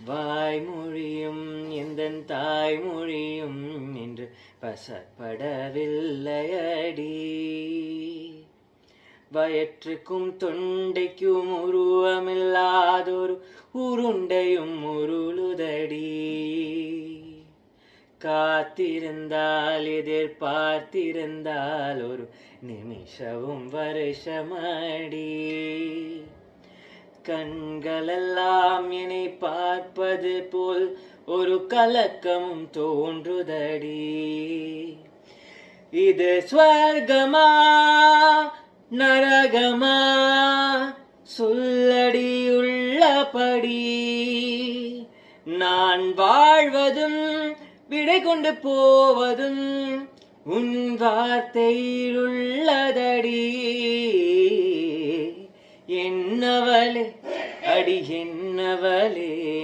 வாய்மொழியும் எந்தன் தாய்மொழியும் என்று வசப்படவில்லையடி. வயிற்றுக்கும் தொண்டைக்கும் உருவமில்லாதொரு உருண்டையும் உருளுதடி. காத்திருந்தால் எதிர்பார்த்திருந்தால் ஒரு நிமிஷமும் வருஷமடி. கண்களெல்லாம் என்னை பார்ப்பது போல் ஒரு கலக்கமும் தோன்றுதடி. இது ஸ்வர்கமா நரகமா சொல்லடி உள்ளபடி. நான் வாழ்வதும் விடை கொண்டு போவதும் உன் வார்த்தையில் உள்ளதடி. என்னவளே அடி என்னவளே.